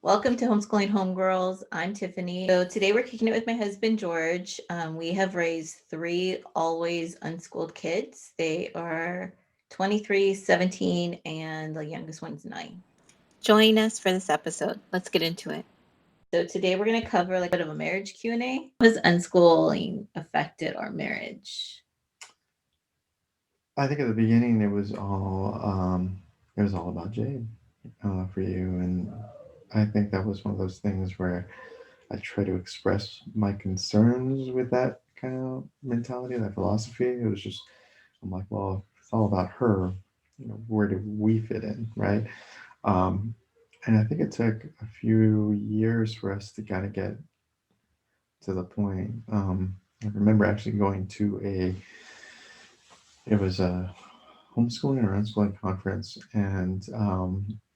Welcome to Homeschooling Homegirls. I'm Tiffany. So today we're kicking it with my husband, George. We have raised three always unschooled kids. They are 23, 17, and the youngest one's 9. Join us for this episode. Let's get into it. So today we're going to cover like a bit of a marriage Q&A. How has unschooling affected our marriage? I think at the beginning it was all about Jade for you, and I think that was one of those things where I try to express my concerns with that kind of mentality, that philosophy. It was just I'm like, well, if it's all about her, where do we fit in, right? Um, and I think it took a few years for us to kind of get to the point. I remember actually going to it was a homeschooling or unschooling conference, and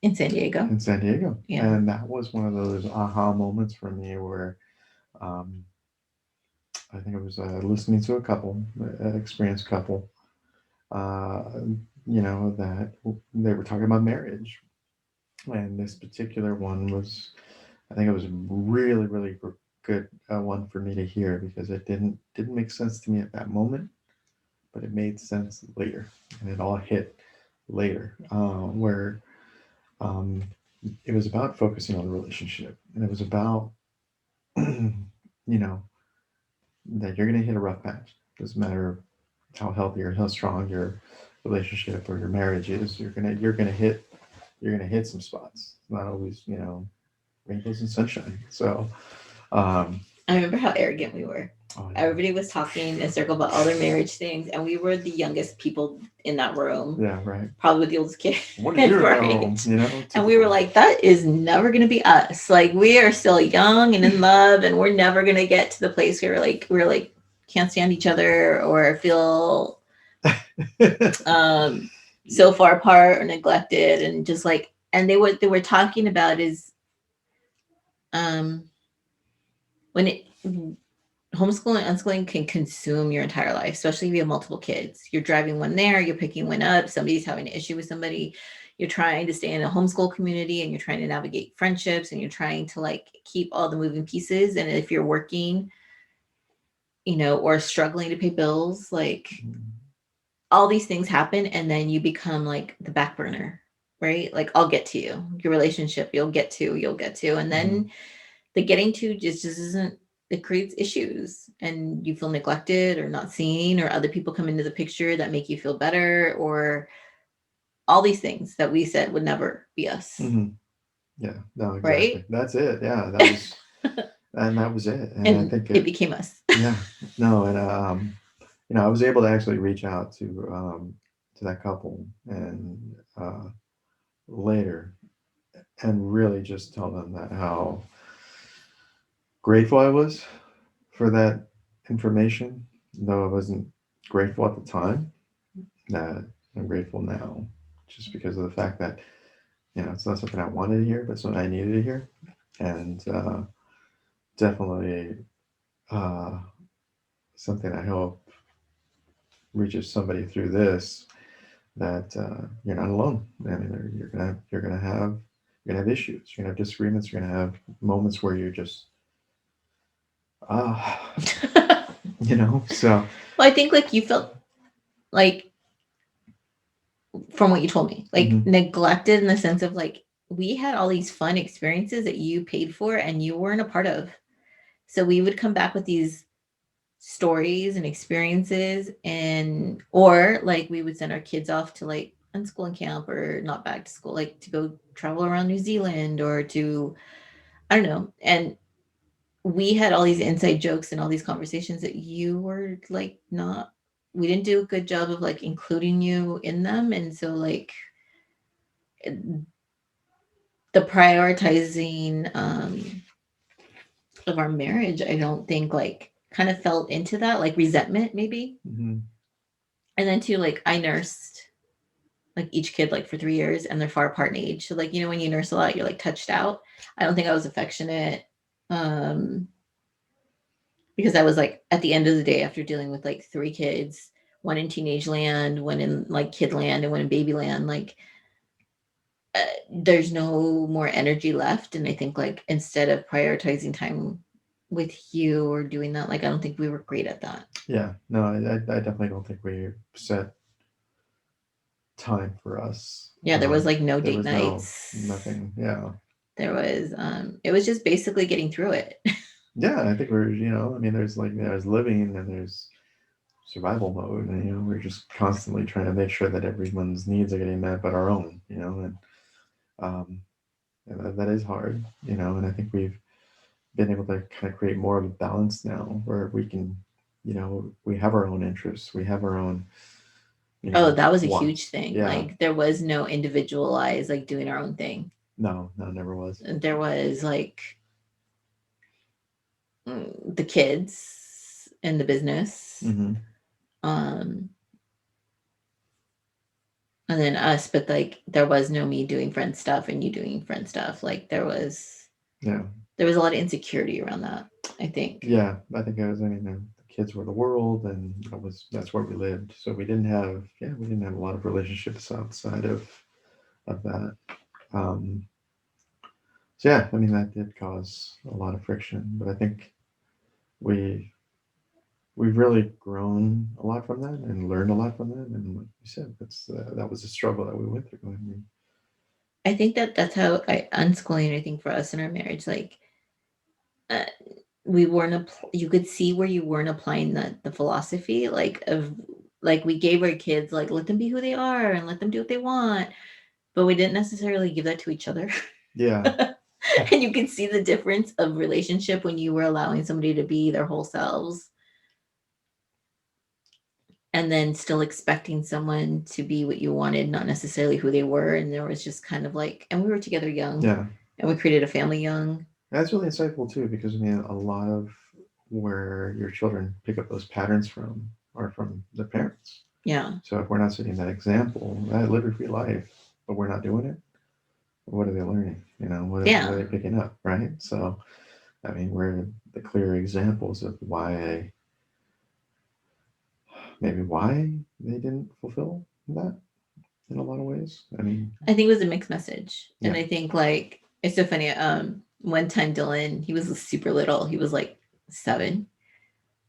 In San Diego. in San Diego, Yeah. and that was one of those aha moments for me where um, I think it was listening to a couple, an experienced couple, uh, that they were talking about marriage, and this particular one was, I think it was a really, really good one for me to hear because it didn't make sense to me at that moment, but it made sense later, and it all hit later, where um, it was about focusing on the relationship, and it was about that you're going to hit a rough patch. Doesn't matter how healthy or how strong your relationship or your marriage is. You're gonna hit some spots. It's not always rainbows and sunshine. So um, I remember how arrogant we were. oh Everybody was talking in a circle about all their marriage things, and we were the youngest people in that room, yeah, right. probably the oldest kid, What did you know? right? And we were Typical. like, that is never going to be us. Like, we are still young and in love, and we're never going to get to the place where we're like can't stand each other or feel um so far apart or neglected, and just like, and what they were talking about is um when it homeschooling, unschooling can consume your entire life, especially if you have multiple kids. You're driving one there, you're picking one up, somebody's having an issue with somebody, you're trying to stay in a homeschool community, and you're trying to navigate friendships, and you're trying to like keep all the moving pieces. And if you're working, or struggling to pay bills, like all these things happen, and then you become like the back burner, right? Like, I'll get to you. Your relationship, you'll get to, and Mhm. then the getting to just isn't, it creates issues, and you feel neglected or not seen, or other people come into the picture that make you feel better, or all these things that we said would never be us, Mhm. Yeah, no, right? exactly. That's it. Yeah, that was it. And I And think it became us. yeah, no, and I was able to actually reach out to that couple and later and really just tell them that how grateful I was for that information, though I wasn't grateful at the time. That I'm grateful now, just because of the fact that it's not something I wanted to hear, but something I needed to hear, and definitely uh, something I hope reaches somebody through this, that you're not alone. I mean, you're gonna have issues, you're gonna have disagreements, you're gonna have moments where you're just ah, So Well, I think like you felt like, from what you told me, like mhm, neglected in the sense of like, we had all these fun experiences that you paid for and you weren't a part of. So we would come back with these stories and experiences, and or like we would send our kids off to like unschooling camp, or not back to school, like to go travel around New Zealand, or to, I don't know. And we had all these inside jokes and all these conversations that you were like not, we didn't do a good job of like including you in them. And so like the prioritizing of our marriage, I don't think like kind of fell into that, like resentment maybe. mhm, And then too, like I nursed like each kid like for 3 years, and they're far apart in age. So like, when you nurse a lot, you're like touched out. I don't think I was affectionate. Um, because I was like, at the end of the day, after dealing with like three kids, one in teenage land, one in like kid land, and one in baby land, like there's no more energy left. And I think like instead of prioritizing time with you or doing that, like I don't think we were great at that. Yeah, no, I definitely don't think we set time for us. Yeah, there was like no There date was nights. nothing. Yeah, There was it was just basically getting through it. yeah. I think we're, I mean, there's living and there's survival mode, and we're just constantly trying to make sure that everyone's needs are getting met, but our own, um, and that is hard, and I think we've been able to kind of create more of a balance now where we can, we have our own interests, we have our own, Oh, that was a huge wants. thing. Yeah. Like there was no individualized like doing our own thing. No, never was. There was like the kids and the business. Mm-hmm. And then us, but like there was no me doing friend stuff and you doing friend stuff. Like there was a lot of insecurity around that, I think. Yeah, I think I mean, the kids were the world, and that's where we lived. So we didn't have a lot of relationships outside of that. So yeah, I mean that did cause a lot of friction, but I think we we've really grown a lot from that and learned a lot from that. And like you said, that was a struggle that we went through. I mean, I think that's how unschooling, I think for us in our marriage, like uh, we weren't, you could see where you weren't applying the philosophy, like of, like we gave our kids, like, let them be who they are and let them do what they want. But we didn't necessarily give that to each other. yeah. And you can see the difference of relationship when you were allowing somebody to be their whole selves and then still expecting someone to be what you wanted, not necessarily who they were. And there was just kind of like, and we were together young. Yeah. And we created a family young. That's really insightful too, because I mean, a lot of where your children pick up those patterns from are from their parents. Yeah. So if we're not setting that example, that live a free life, but we're not doing it, what are they learning? What are they picking up, right? So, I mean, we're the clear examples of why they didn't fulfill that in a lot of ways. I mean, I think it was a mixed message. Yeah. And I think like, it's so funny. One time Dylan, he was super little. He was like 7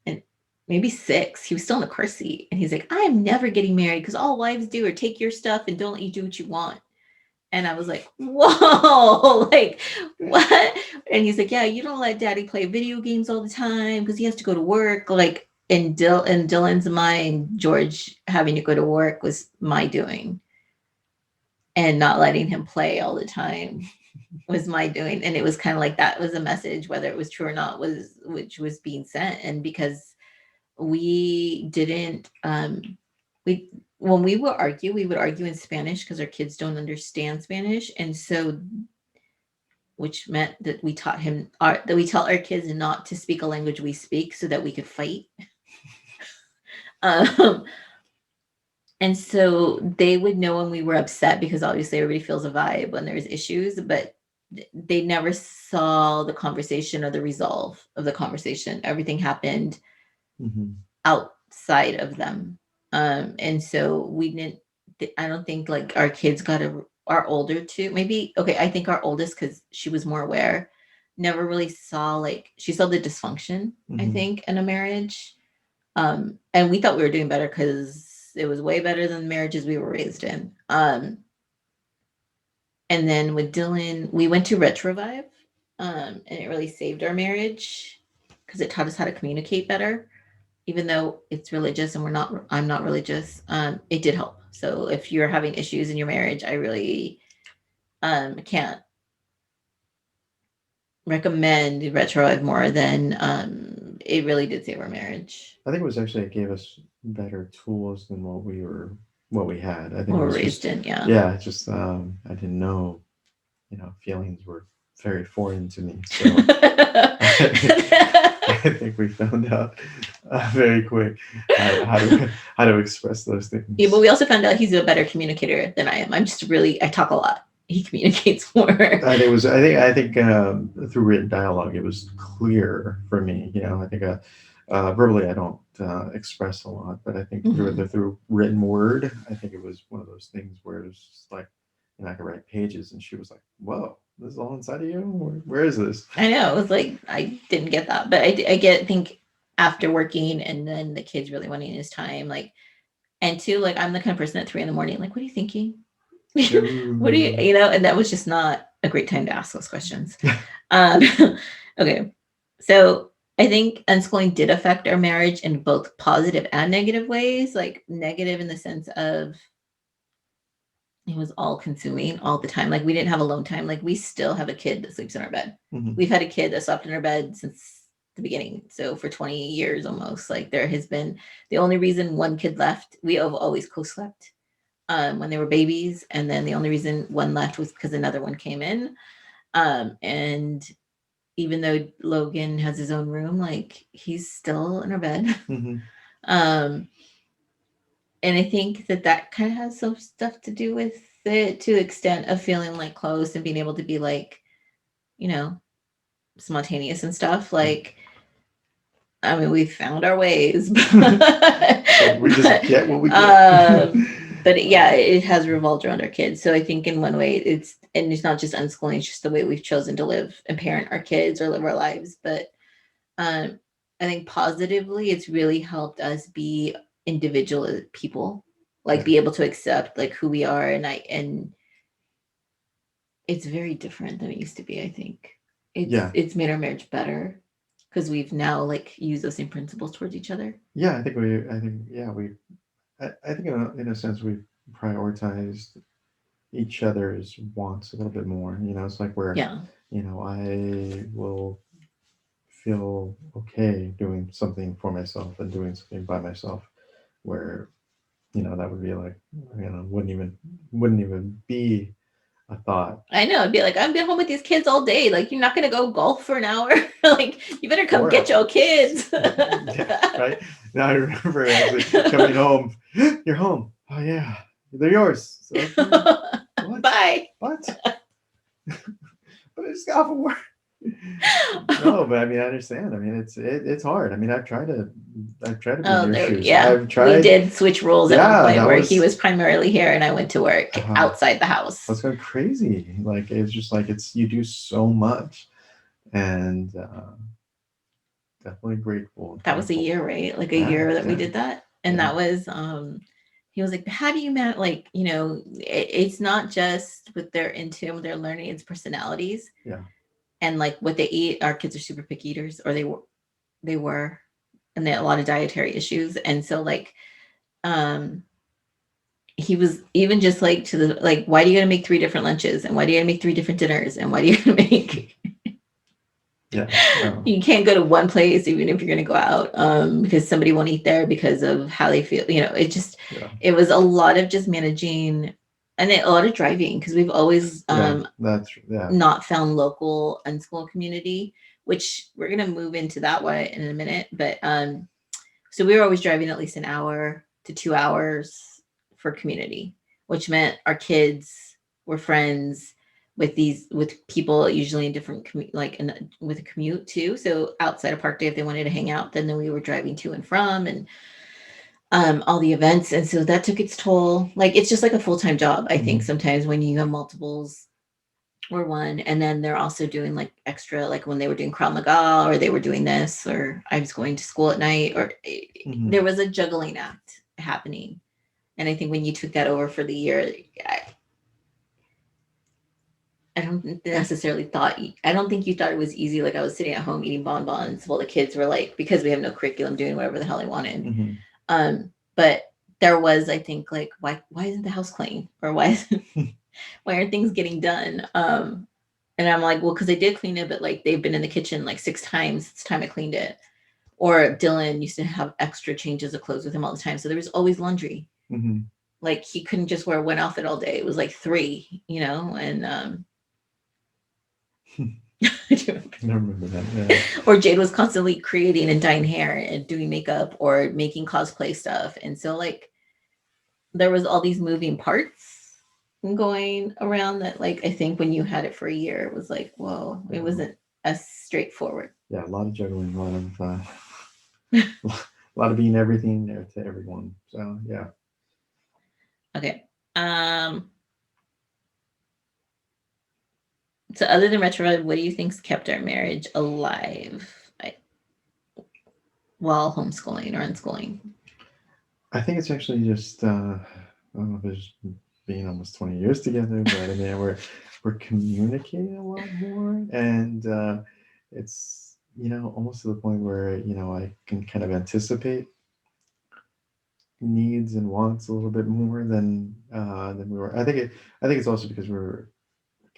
and maybe 6. He was still in the car seat. And he's like, I'm never getting married because all wives do are take your stuff and don't let you do what you want. And I was like, whoa, like what? And he's like, yeah, you don't let daddy play video games all the time because he has to go to work. Like in Dylan's mind, George having to go to work was my doing. And not letting him play all the time was my doing. And it was kind of like that was a message, whether it was true or not, which was being sent. And because we didn't we when we would argue in Spanish because our kids don't understand Spanish. And so which meant that we taught him that we tell our kids not to speak a language we speak so that we could fight. And so they would know when we were upset because obviously everybody feels a vibe when there's issues, but they never saw the conversation or the resolve of the conversation. Everything happened outside of them. And so we didn't, I don't think like our kids our older two, maybe, okay, I think our oldest, because she was more aware, never really saw like, she saw the dysfunction, I think, in a marriage. And we thought we were doing better because it was way better than the marriages we were raised in. And then with Dylan, we went to Retrouvaille, and it really saved our marriage because it taught us how to communicate better. Even though it's religious and I'm not religious, it did help. So if you're having issues in your marriage, I really can't recommend Retrouvaille more than it really did save our marriage. I think it was actually, it gave us better tools than what we had. I think we were raised just, in, yeah. Yeah, it's just I didn't know, feelings were very foreign to me. So I think we found out very quick how to express those things. Yeah, but we also found out he's a better communicator than I am. I talk a lot. He communicates more. I think through written dialogue, it was clear for me. I think verbally I don't express a lot, but I think through written word, I think it was one of those things where it was just like and I could write pages. And she was like, "Whoa, this is all inside of you? Where is this?" I know. It was like, I didn't get that. But think after working and then the kids really wanting his time, like, and two, like, I'm the kind of person at 3 a.m, like, what are you thinking? What do Ooh. you know? And that was just not a great time to ask those questions. Um, okay. So I think unschooling did affect our marriage in both positive and negative ways. Like, negative in the sense of it was all consuming all the time. Like, we didn't have alone time. Like, we still have a kid that sleeps in our bed. Mhm. We've had a kid that slept in our bed since the beginning. So for 20 years almost, like, there has been the only reason one kid left, we have always co-slept when they were babies. And then the only reason one left was because another one came in. And even though Logan has his own room, like, he's still in our bed. Mhm. Um, and I think that kind of has some stuff to do with it, to the extent of feeling like close and being able to be like, you know, spontaneous and stuff. Like, I mean, we found our ways, But we just get what we get. but yeah, it has revolved around our kids. So I think in one way it's not just unschooling, it's just the way we've chosen to live and parent our kids or live our lives. But um, I think positively, it's really helped us be individual people, like, Yeah. be able to accept like who we are, and it's very different than it used to be. I think Yeah. it's made our marriage better because we've now like used those same principles towards each other. Yeah, I think in a sense we've prioritized each other's wants a little bit more. It's like where, Yeah, I will feel okay doing something for myself and doing something by myself, where, that would be like, wouldn't even be a thought. I know. It'd be like, I've been home with these kids all day. Like, you're not gonna go golf for an hour. Like, you better come Or get your kids. yeah, right. Now I remember actually coming home. You're home. Oh yeah, they're yours. Okay. What? Bye. What? But I just got off of work. No, but I mean, I understand. I mean, it's hard. I mean, I've tried to be in your shoes. Yeah. I've We tried. did switch roles at one Yeah, point that where was. he was primarily here and I went to work Uh, outside the house. I was going crazy. Like, it's just like you do so much, and definitely grateful and That was a thankful. year, right? Like a Yeah, year that we yeah, did that. And yeah. that was he was like, how do you manage, like, it's not just what they're into and what they're learning, it's personalities. Yeah. And like what they eat. Our kids are super picky eaters, or they were, and they had a lot of dietary issues. And so like um he was even just like, to the like, why do you gotta make 3 different lunches, and why do you gotta make 3 different dinners, and why do you gotta make Yeah. No. you can't go to one place even if you're going to go out, because somebody won't eat there because of how they feel. Yeah. It was a lot of just managing, and a lot of driving, because we've always That's yeah. not found local unschool community, which we're going to move into that way in a minute. But so we were always driving at least an hour to 2 hours for community, which meant our kids were friends with people usually in different with a commute too. So outside of Park Day, if they wanted to hang out, then we were driving to and from, and all the events. And so that took its toll. Like, it's just like a full-time job. I think sometimes when you have multiples or one, and then they're also doing like extra, like when they were doing Krav Maga, or they were doing this, or I was going to school at night, or there was a juggling act happening. And I think when you took that over for the year, I don't think you thought it was easy. Like, I was sitting at home eating bonbons while the kids were like, because we have no curriculum, doing whatever the hell they wanted. But there was, I think, like, why isn't the house clean, or why aren't things getting done? And I'm like, well, because they did clean it, but like, they've been in the kitchen like 6 times. It's time I cleaned it. Or Dylan used to have extra changes of clothes with him all the time, so there was always laundry. Like, he couldn't just wear one outfit all day. It was like 3, and I remember that. Yeah. or Jade was constantly creating and dyeing hair and doing makeup or making cosplay stuff. And so like, there was all these moving parts going around that, like, I think when you had it for a year, it was like, whoa, it wasn't as straightforward. Yeah, a lot of juggling, a lot of a lot of being everything there to everyone. So yeah. Okay. So other than Retrouvaille, what do you think's kept our marriage alive while homeschooling or unschooling? I think it's actually just I don't know if it's being almost 20 years together, but I mean we're communicating a lot more, and it's almost to the point where I can kind of anticipate needs and wants a little bit more than we were. I think it's also because we're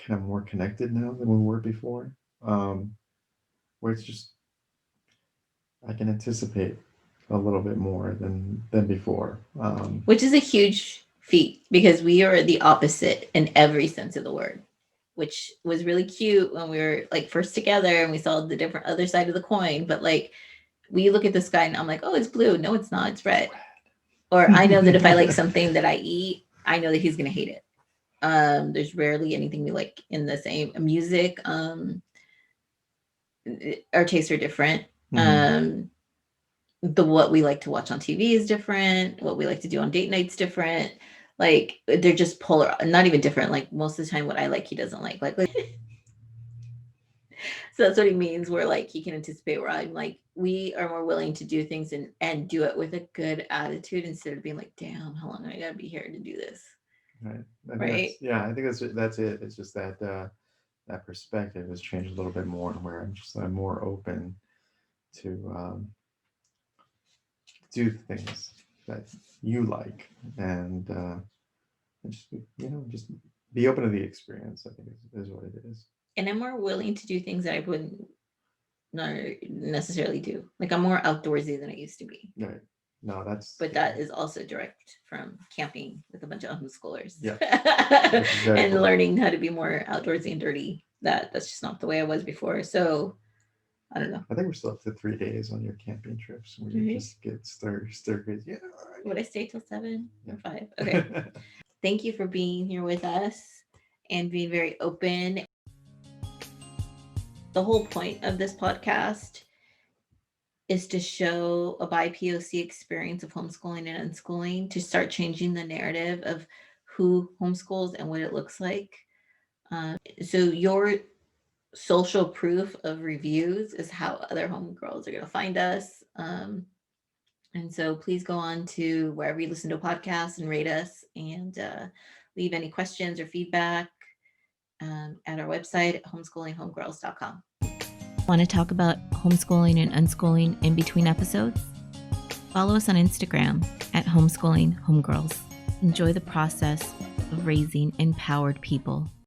kind of more connected now than we were before, where it's just I can anticipate a little bit more than before. Which is a huge feat because we are the opposite in every sense of the word, which was really cute when we were like first together and we saw the different other side of the coin. But like we look at the sky and I'm like, oh, it's blue. No, it's not. It's red. Or I know that if I like something that I eat, I know that he's gonna hate it. There's rarely anything we like in the same music. Our tastes are different. What we like to watch on TV is different. What we like to do on date night's different. Like they're just polar, not even different. Like most of the time, what I like, he doesn't like. Like so that's what he means. Where like he can anticipate where I'm like, we are more willing to do things and do it with a good attitude instead of being like, damn, how long do I gotta be here to do this? Right. Right. Yeah, I think that's it. It's just that that perspective has changed a little bit more, where I'm more open to do things that you like, and just just be open to the experience. I think is what it is. And I'm more willing to do things that I wouldn't not necessarily do. Like I'm more outdoorsy than I used to be. Right. No, but that is also direct from camping with a bunch of homeschoolers. Yeah. And cool. Learning how to be more outdoorsy and dirty. That's just not the way I was before. So I don't know. I think we're still up to 3 days on your camping trips. We just get stir crazy. Yeah. Would I stay till 7 or 5? Okay. Thank you for being here with us and being very open. The whole point of this podcast is to show a bi-POC experience of homeschooling and unschooling, to start changing the narrative of who homeschools and what it looks like. So your social proof of reviews is how other homegirls are going to find us. And so please go on to wherever you listen to podcasts and rate us, and leave any questions or feedback at our website at homeschoolinghomegirls.com. Want to talk about homeschooling and unschooling in between episodes? Follow us on Instagram at Homeschooling Homegirls. Enjoy the process of raising empowered people.